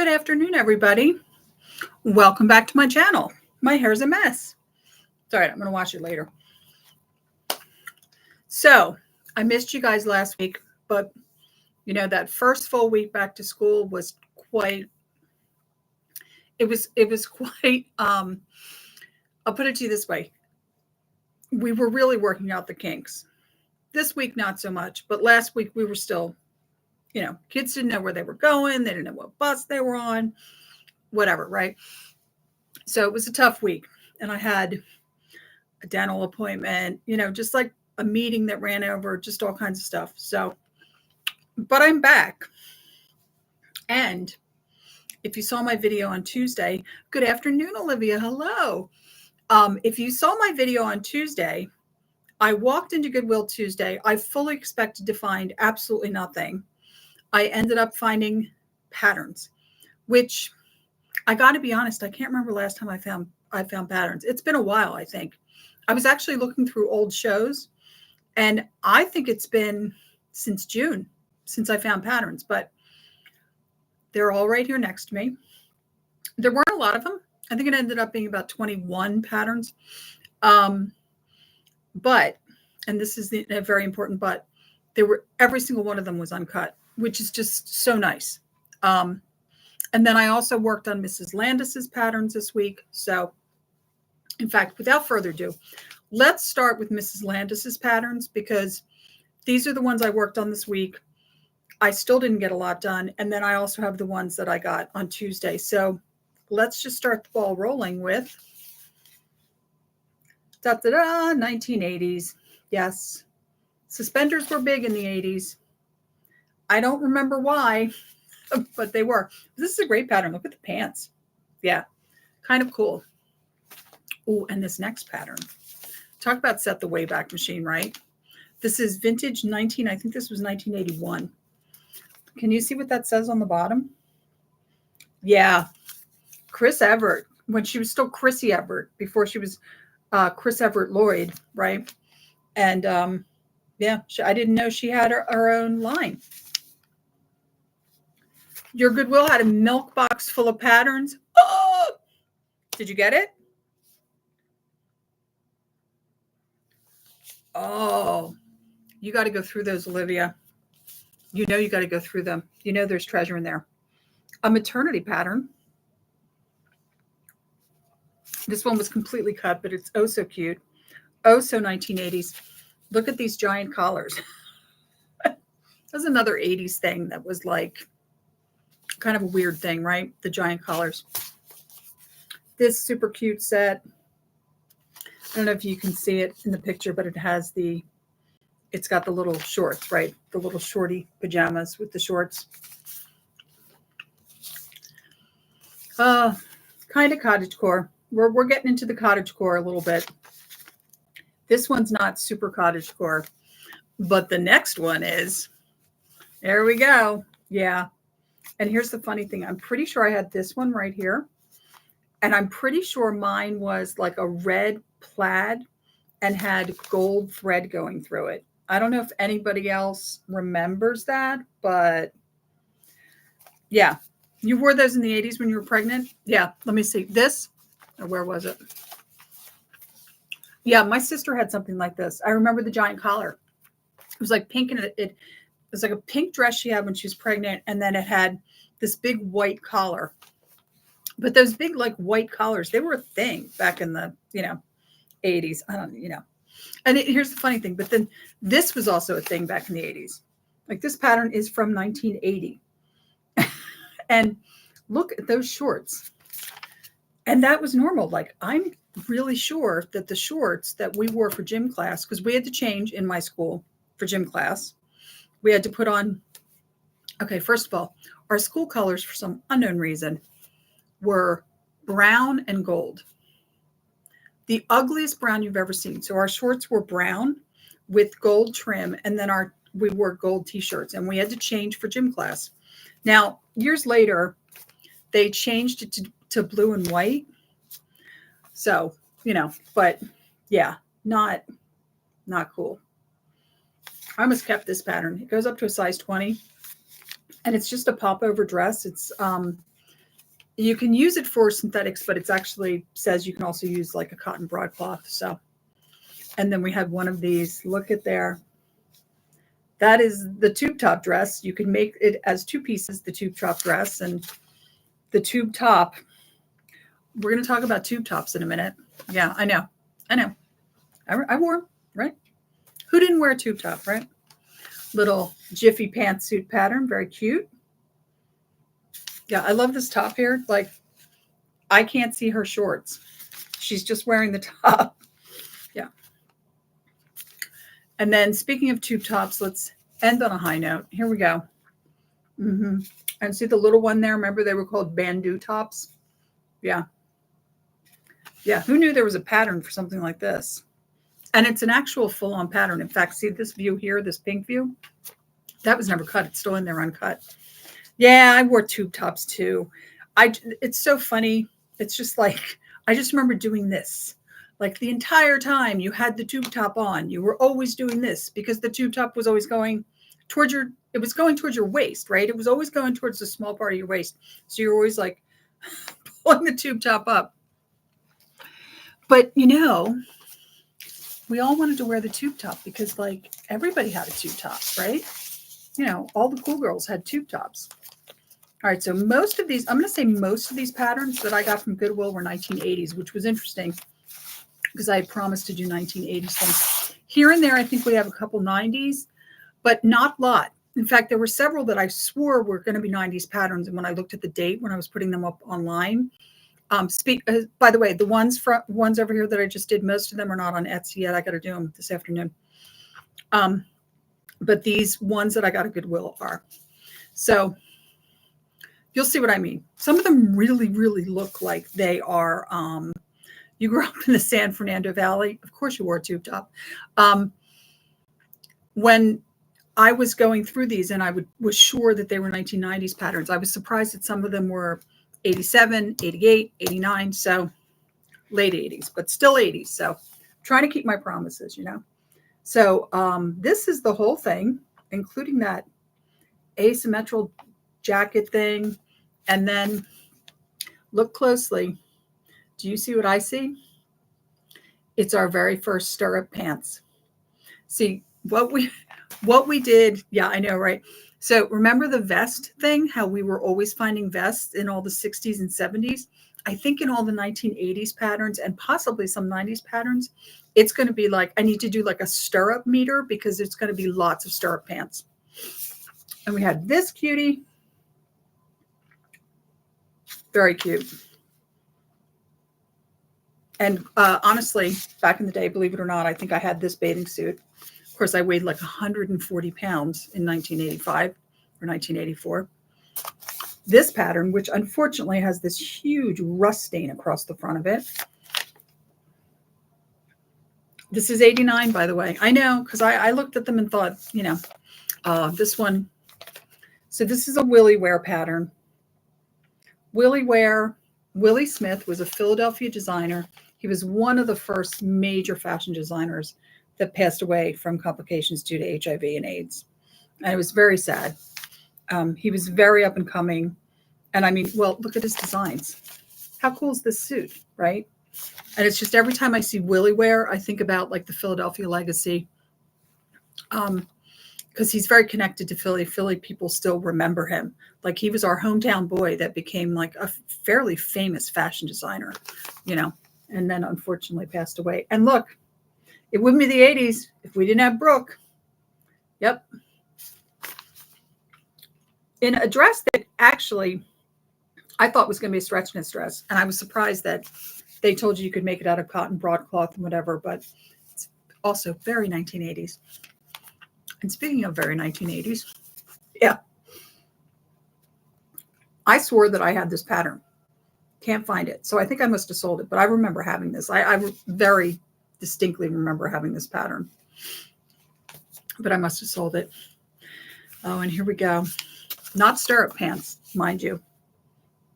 Good afternoon, everybody. Welcome back to my channel. My hair's a mess. It's all right, I'm going to wash it later. So, I missed you guys last week, but you know, that first full week back to school was quite, it was quite, I'll put it to you this way. We were really working out the kinks. This week, not so much, but last week we were still, you know, kids didn't know where they were going. They didn't know what bus they were on, whatever, right? So it was a tough week. And I had a dental appointment, you know, just like a meeting that ran over, just all kinds of stuff. So, but I'm back. And if you saw my video on Tuesday, good afternoon, Olivia. Hello. If you saw my video on Tuesday, I walked into Goodwill Tuesday. I fully expected to find absolutely nothing. I ended up finding patterns, which I got to be honest, I can't remember last time I found patterns. It's been a while, I think. I was actually looking through old shows, and I think it's been since June since I found patterns, but they're all right here next to me. There weren't a lot of them. I think it ended up being about 21 patterns. But, and this is a very important but, every single one of them was uncut, which is just so nice. And then I also worked on Mrs. Landis's patterns this week. So, in fact, without further ado, let's start with Mrs. Landis's patterns because these are the ones I worked on this week. I still didn't get a lot done. And then I also have the ones that I got on Tuesday. So let's just start the ball rolling with 1980s. Yes. Suspenders were big in the 80s. I don't remember why, but they were. This is a great pattern. Look at the pants. Yeah. Kind of cool. Oh, and this next pattern. Talk about set the Wayback Machine, right? This is vintage I think this was 1981. Can you see what that says on the bottom? Yeah. Chris Everett, when she was still Chrissy Everett, before she was Chris Everett Lloyd, right? And yeah, I didn't know she had her own line. Your Goodwill had a milk box full of patterns. Oh! Did you get it? Oh, you got to go through those, Olivia. You know you got to go through them. You know there's treasure in there. A maternity pattern. This one was completely cut, but it's oh so cute. Oh so 1980s. Look at these giant collars. That's another 80s thing that was like kind of a weird thing, right? The giant collars. This super cute set. I don't know if you can see it in the picture, but it's got the little shorts, right? The little shorty pajamas with the shorts. Kind of cottagecore. We're getting into the cottagecore a little bit. This one's not super cottagecore, but the next one is. There we go. Yeah. And here's the funny thing. I'm pretty sure I had this one right here. And I'm pretty sure mine was like a red plaid and had gold thread going through it. I don't know if anybody else remembers that, but yeah. You wore those in the 80s when you were pregnant? Yeah. Let me see. This, or where was it? Yeah, my sister had something like this. I remember the giant collar. It was like pink, and it was like a pink dress she had when she was pregnant, and then it had this big white collar. But those big like white collars, they were a thing back in the, 80s. I don't, And here's the funny thing, but then this was also a thing back in the 80s. Like this pattern is from 1980. And look at those shorts. And that was normal. Like I'm really sure that the shorts that we wore for gym class, because we had to change in my school for gym class, we had to put on, okay, first of all, our school colors for some unknown reason were brown and gold. The ugliest brown you've ever seen. So our shorts were brown with gold trim, and then we wore gold t-shirts, and we had to change for gym class. Now, years later, they changed it to blue and white. So, but yeah, not cool. I almost kept this pattern. It goes up to a size 20, and it's just a popover dress. It's You can use it for synthetics, but it's actually says you can also use like a cotton broadcloth. So, and then we had one of these. Look at there. That is the tube top dress. You can make it as two pieces, the tube top dress and the tube top. We're going to talk about tube tops in a minute. Yeah, I know. I wore them, right? Who didn't wear a tube top, right? Little jiffy pantsuit pattern, very cute. Yeah, I love this top here. Like, I can't see her shorts. She's just wearing the top. Yeah. And then speaking of tube tops, let's end on a high note. Here we go. And see the little one there? Remember they were called bandeau tops? Yeah. Yeah, who knew there was a pattern for something like this? And it's an actual full-on pattern. In fact, see this view here, this pink view? That was never cut. It's still in there uncut. Yeah, I wore tube tops too. It's so funny. It's just like, I just remember doing this. Like the entire time you had the tube top on, you were always doing this because the tube top was always going towards your waist, right? It was always going towards the small part of your waist. So you're always like pulling the tube top up. But you know, we all wanted to wear the tube top because like everybody had a tube top, right? You know, all the cool girls had tube tops. All right, so most of these, I'm going to say most of these patterns that I got from Goodwill were 1980s, which was interesting because I had promised to do 1980s things. Here and there, I think we have a couple 90s, but not a lot. In fact, there were several that I swore were going to be 90s patterns. And when I looked at the date, when I was putting them up online, by the way, the ones over here that I just did, most of them are not on Etsy yet. I got to do them this afternoon. But these ones that I got at Goodwill are. So you'll see what I mean. Some of them really, really look like they are, you grew up in the San Fernando Valley. Of course you wore a tube top. When I was going through these and I was sure that they were 1990s patterns, I was surprised that some of them were 87, 88, 89. So late 80s, but still 80s. So trying to keep my promises, you know. So this is the whole thing, including that asymmetrical jacket thing. And then look closely. Do you see what I see? It's our very first stirrup pants. See what we did. Yeah, I know, right? So remember the vest thing, how we were always finding vests in all the 60s and 70s? I think in all the 1980s patterns and possibly some 90s patterns, it's going to be like, I need to do like a stirrup meter because it's going to be lots of stirrup pants. And we had this cutie. Very cute. And honestly, back in the day, believe it or not, I think I had this bathing suit. Of course, I weighed like 140 pounds in 1985 or 1984. This pattern, which unfortunately has this huge rust stain across the front of it. This is 89, by the way. I know, because I looked at them and thought, you know, this one. So this is a Willie wear pattern. Willie Smith was a Philadelphia designer. He was one of the first major fashion designers that passed away from complications due to HIV and AIDS. And it was very sad. He was very up and coming. And I mean, well, look at his designs. How cool is this suit, right? And it's just every time I see Willie wear, I think about like the Philadelphia legacy. Because he's very connected to Philly. Philly people still remember him. Like he was our hometown boy that became like a fairly famous fashion designer, you know, and then unfortunately passed away. And look, it wouldn't be the 80s if we didn't have Brooke. Yep. In a dress that actually I thought was going to be a stretchness dress. And I was surprised that they told you could make it out of cotton broadcloth and whatever, but it's also very 1980s. And speaking of very 1980s, yeah, I swore that I had this pattern. Can't find it. So I think I must have sold it, but I remember having this. I very distinctly remember having this pattern, but I must have sold it. Oh, and here we go. Not stirrup pants, mind you.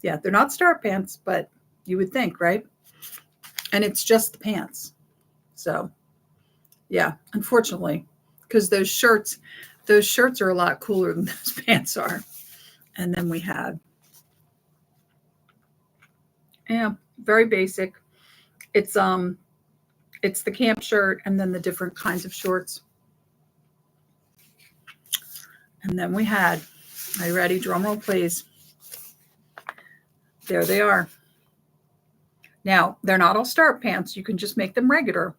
Yeah, they're not stirrup pants, but you would think, right? And it's just the pants. So yeah, unfortunately, because those shirts are a lot cooler than those pants are. And then we had Yeah, very basic. It's it's the camp shirt and then the different kinds of shorts. And then we had, are you ready? Drum roll, please. There they are. Now, they're not all stirrup pants. You can just make them regular.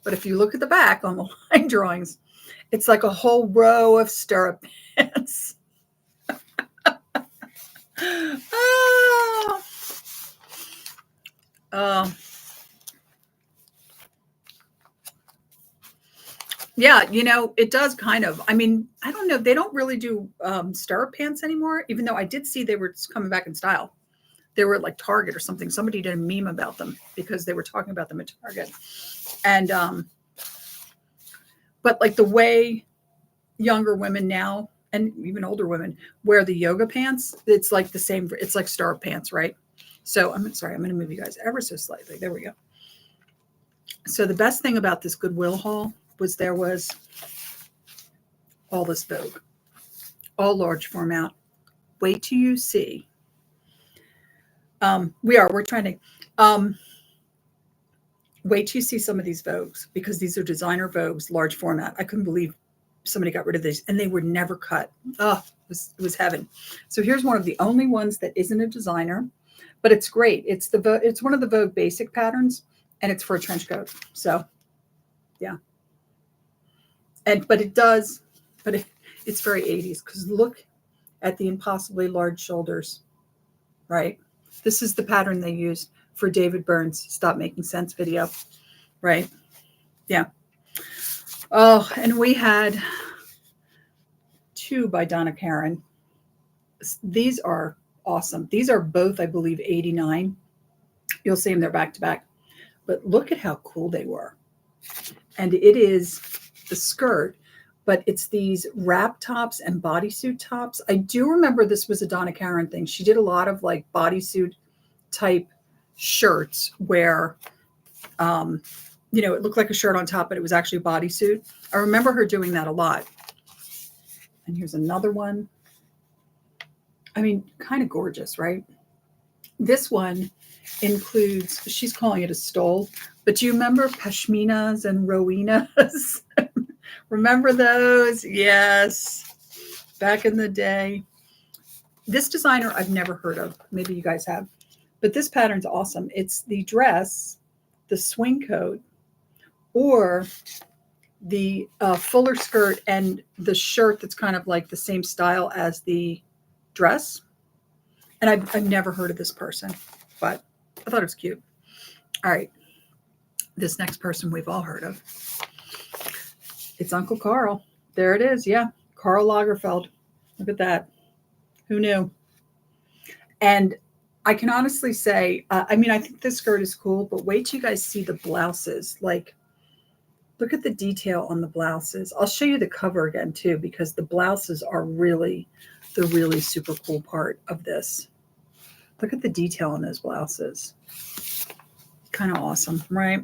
But if you look at the back on the line drawings, it's like a whole row of stirrup pants. Oh. Yeah, it does kind of. I mean, I don't know. They don't really do stirrup pants anymore, even though I did see they were coming back in style. They were at like Target or something. Somebody did a meme about them because they were talking about them at Target. And, but like the way younger women now, and even older women, wear the yoga pants, it's like the same, it's like stirrup pants, right? So I'm sorry, I'm going to move you guys ever so slightly. There we go. So the best thing about this Goodwill haul was there was all this Vogue, all large format. Wait till you see. We're trying to, wait till you see some of these Vogues, because these are designer Vogues, large format. I couldn't believe somebody got rid of these, and they were never cut. Oh, it was heaven. So here's one of the only ones that isn't a designer, but it's great. It's one of the Vogue basic patterns, and it's for a trench coat. So yeah. But it's very 80s, because look at the impossibly large shoulders, right? This is the pattern they used for David Byrne's Stop Making Sense video, right? Yeah. Oh, and we had 2 by Donna Karan. These are awesome. These are both, I believe, 89. You'll see them, they're back to back. But look at how cool they were. And it is the skirt, but it's these wrap tops and bodysuit tops. I do remember this was a Donna Karan thing. She did a lot of like bodysuit type shirts where, it looked like a shirt on top, but it was actually a bodysuit. I remember her doing that a lot. And here's another one. I mean, kind of gorgeous, right? This one includes, she's calling it a stole, but do you remember pashminas and rowinas? Remember those? Yes. Back in the day. This designer I've never heard of. Maybe you guys have. But this pattern's awesome. It's the dress, the swing coat, or the fuller skirt and the shirt that's kind of like the same style as the dress. And I've never heard of this person, but I thought it was cute. All right. This next person we've all heard of. It's Uncle Carl. There it is. Yeah. Karl Lagerfeld. Look at that. Who knew? And I can honestly say, I think this skirt is cool, but wait till you guys see the blouses. Like, look at the detail on the blouses. I'll show you the cover again too, because the blouses are really the really super cool part of this. Look at the detail on those blouses. Kind of awesome, right?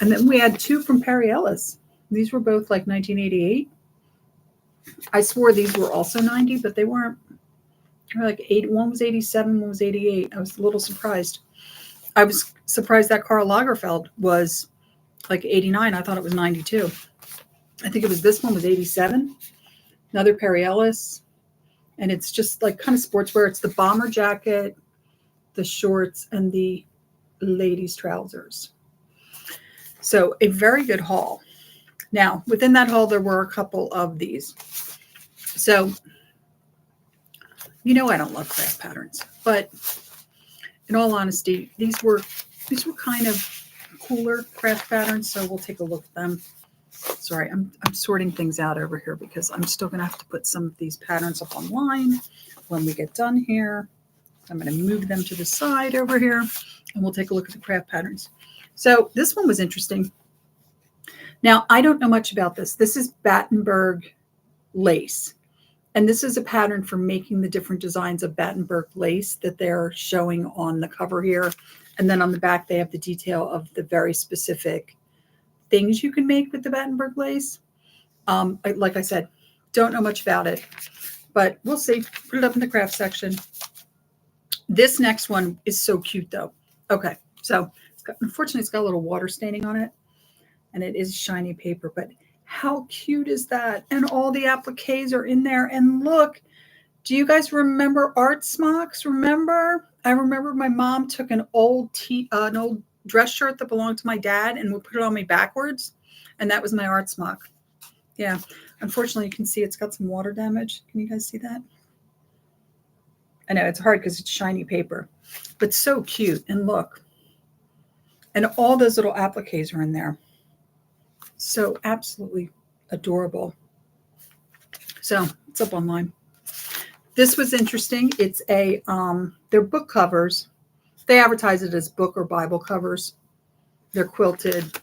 And then we had 2 from Perry Ellis. These were both like 1988. I swore these were also 90, but they weren't. They were like 8. One was 87, one was 88. I was a little surprised. I was surprised that Karl Lagerfeld was like 89. I thought it was 92. I think it was, this one was 87. Another Perry Ellis. And it's just like kind of sportswear. It's the bomber jacket, the shorts, and the ladies' trousers. So a very good haul. Now, within that haul, there were a couple of these. So, I don't love craft patterns, but in all honesty, these were kind of cooler craft patterns. So we'll take a look at them. Sorry, I'm sorting things out over here because I'm still going to have to put some of these patterns up online when we get done here. I'm going to move them to the side over here, and we'll take a look at the craft patterns. So this one was interesting. Now, I don't know much about this. This is Battenberg lace. And this is a pattern for making the different designs of Battenberg lace that they're showing on the cover here. And then on the back, they have the detail of the very specific things you can make with the Battenberg lace. Like I said, don't know much about it, but we'll see. Put it up in the craft section. This next one is so cute though. Okay, so unfortunately it's got a little water staining on it, and it is shiny paper, but how cute is that? And all the appliques are in there. And look, do you guys remember art smocks? Remember? I remember my mom took an old dress shirt that belonged to my dad and would put it on me backwards, and that was my art smock. Yeah, unfortunately you can see it's got some water damage. Can you guys see that? I know it's hard because it's shiny paper, but so cute. And look, and all those little appliques are in there. So absolutely adorable. So it's up online. This was interesting. It's they're book covers. They advertise it as book or Bible covers. They're quilted.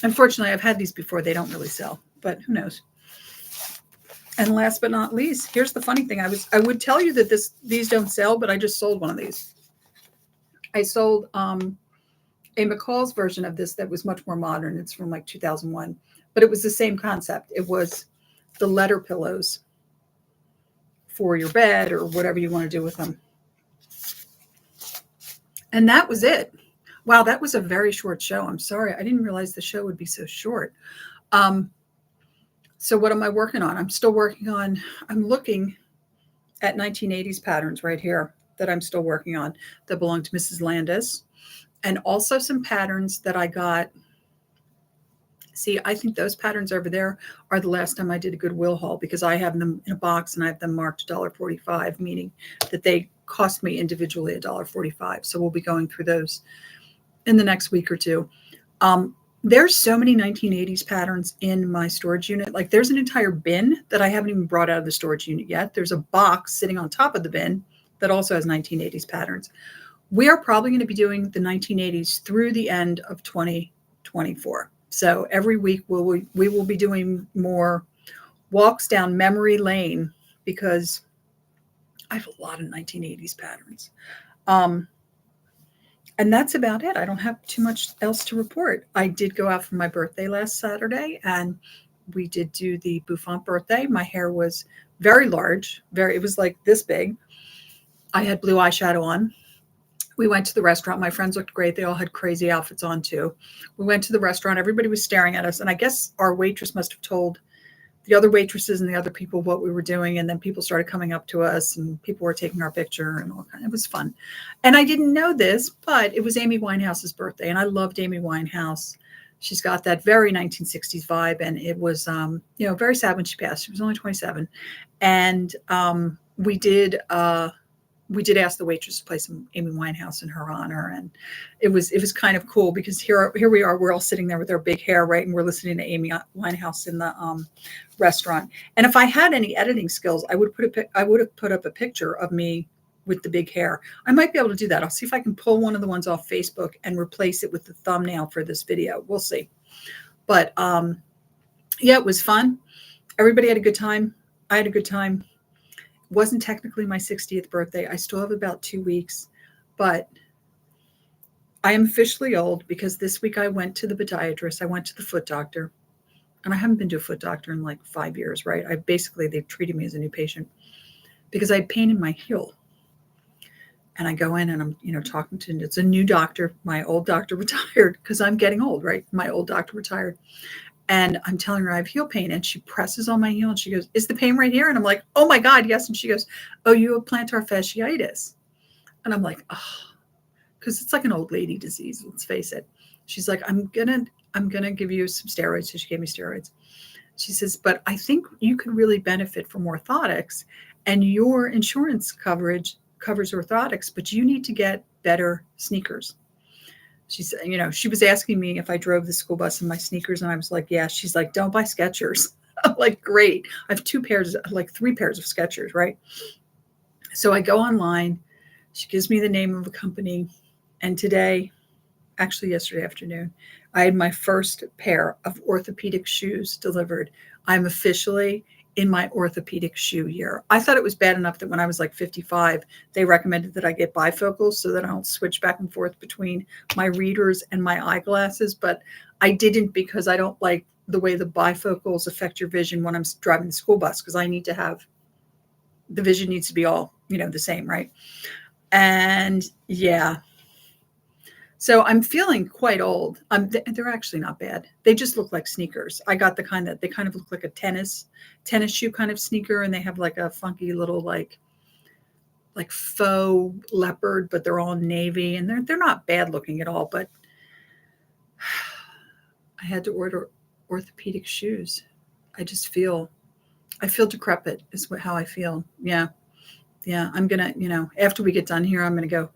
Unfortunately, I've had these before. They don't really sell, but who knows? And last but not least, here's the funny thing. I would tell you that these don't sell, but I just sold one of these. I sold a McCall's version of this that was much more modern. It's from like 2001, but it was the same concept. It was the letter pillows for your bed or whatever you want to do with them. And that was it. Wow, that was a very short show. I'm sorry. I didn't realize the show would be so short. So what am I working on? I'm looking at 1980s patterns right here that I'm still working on that belong to Mrs. Landis. And also some patterns that I got. See, I think those patterns over there are the last time I did a Goodwill haul, because I have them in a box and I have them marked $1.45, meaning that they cost me individually $1.45. So we'll be going through those in the next week or two. There's so many 1980s patterns in my storage unit. Like there's an entire bin that I haven't even brought out of the storage unit yet. There's a box sitting on top of the bin that also has 1980s patterns. We are probably going to be doing the 1980s through the end of 2024. So every week we will be doing more walks down memory lane, because I have a lot of 1980s patterns. And that's about it. I don't have too much else to report. I did go out for my birthday last Saturday, and we did do the bouffant birthday. My hair was very large. It was like this big. I had blue eyeshadow on. We went to the restaurant. My friends looked great. They all had crazy outfits on too. We went to the restaurant. Everybody was staring at us. And I guess our waitress must have told the other waitresses and the other people what we were doing. And then people started coming up to us and people were taking our picture and all kind. It was fun. And I didn't know this, but it was Amy Winehouse's birthday. And I loved Amy Winehouse. She's got that very 1960s vibe. And it was, very sad when she passed. She was only 27. And we did ask the waitress to play some Amy Winehouse in her honor. And it was kind of cool, because here we are, we're all sitting there with our big hair, right? And we're listening to Amy Winehouse in the restaurant. And if I had any editing skills, I would have put up a picture of me with the big hair. I might be able to do that. I'll see if I can pull one of the ones off Facebook and replace it with the thumbnail for this video. We'll see. But yeah, it was fun. Everybody had a good time. I had a good time. Wasn't technically my 60th birthday. I still have about 2 weeks, but I am officially old, because this week I went to the podiatrist. I went to the foot doctor, and I haven't been to a foot doctor in like 5 years, right? They've treated me as a new patient, because I had pain in my heel. And I go in and I'm, talking to, it's a new doctor. My old doctor retired, because I'm getting old, right? My old doctor retired. And I'm telling her I have heel pain, and she presses on my heel and she goes, "Is the pain right here?" And I'm like, "Oh my God, yes." And she goes, "Oh, you have plantar fasciitis." And I'm like, "Oh," because it's like an old lady disease. Let's face it. She's like, I'm gonna give you some steroids." So she gave me steroids. She says, "But I think you could really benefit from orthotics, and your insurance coverage covers orthotics, but you need to get better sneakers." She said, she was asking me if I drove the school bus in my sneakers, and I was like, yeah. She's like, "Don't buy Skechers." I'm like, "Great. I have 3 pairs of Skechers," right? So I go online. She gives me the name of a company. And yesterday afternoon, I had my first pair of orthopedic shoes delivered. I'm officially in my orthopedic shoe year. I thought it was bad enough that when I was like 55, they recommended that I get bifocals so that I don't switch back and forth between my readers and my eyeglasses. But I didn't, because I don't like the way the bifocals affect your vision when I'm driving the school bus, because I need to have the vision needs to be all, the same, right? And yeah. So I'm feeling quite old. They're actually not bad. They just look like sneakers. I got the kind that they kind of look like a tennis shoe kind of sneaker, and they have like a funky little like faux leopard, but they're all navy, and they're not bad looking at all. But I had to order orthopedic shoes. I feel decrepit is how I feel. Yeah. I'm gonna, after we get done here, I'm gonna go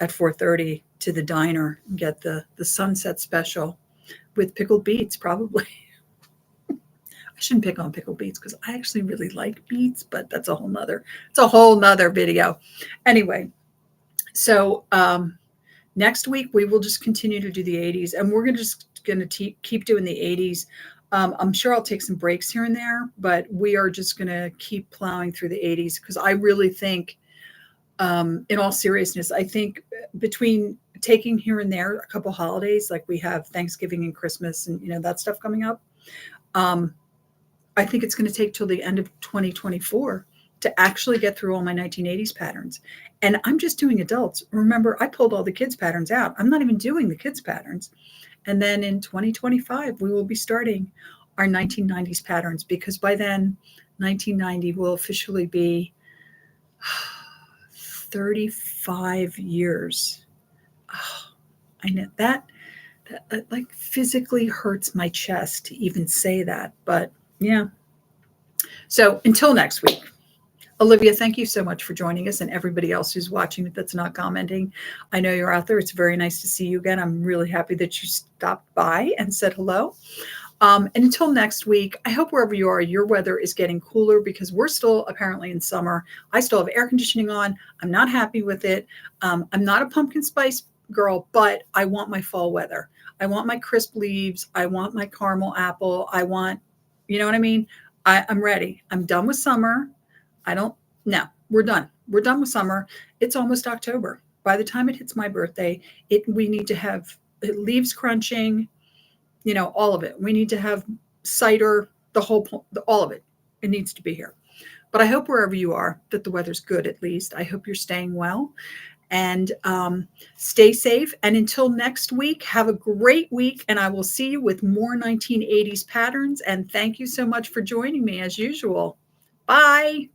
at 4:30 to the diner and get the sunset special with pickled beets, probably. I shouldn't pick on pickled beets because I actually really like beets, but that's a whole nother video. Anyway, so next week we will just continue to do the 80s, and we're gonna keep doing the 80s. I'm sure I'll take some breaks here and there, but we are just gonna keep plowing through the 80s because I really think, in all seriousness, I think between taking here and there a couple holidays, like we have Thanksgiving and Christmas and that stuff coming up, I think it's going to take till the end of 2024 to actually get through all my 1980s patterns. And I'm just doing adults. Remember, I pulled all the kids patterns out. I'm not even doing the kids patterns. And then in 2025, we will be starting our 1990s patterns, because by then 1990 will officially be 35 years. Oh, I know that like physically hurts my chest to even say that, but yeah. So until next week, Olivia, thank you so much for joining us, and everybody else who's watching that's not commenting. I know you're out there. It's very nice to see you again. I'm really happy that you stopped by and said hello. And until next week, I hope wherever you are, your weather is getting cooler, because we're still apparently in summer. I still have air conditioning on. I'm not happy with it. I'm not a pumpkin spice girl, but I want my fall weather. I want my crisp leaves. I want my caramel apple. I want, you know what I mean? I'm ready. I'm done with summer. We're done. We're done with summer. It's almost October. By the time it hits my birthday, we need to have leaves crunching, all of it. We need to have cider, all of it. It needs to be here. But I hope wherever you are that the weather's good, at least. I hope you're staying well, and stay safe. And until next week, have a great week, and I will see you with more 1980s patterns. And thank you so much for joining me as usual. Bye.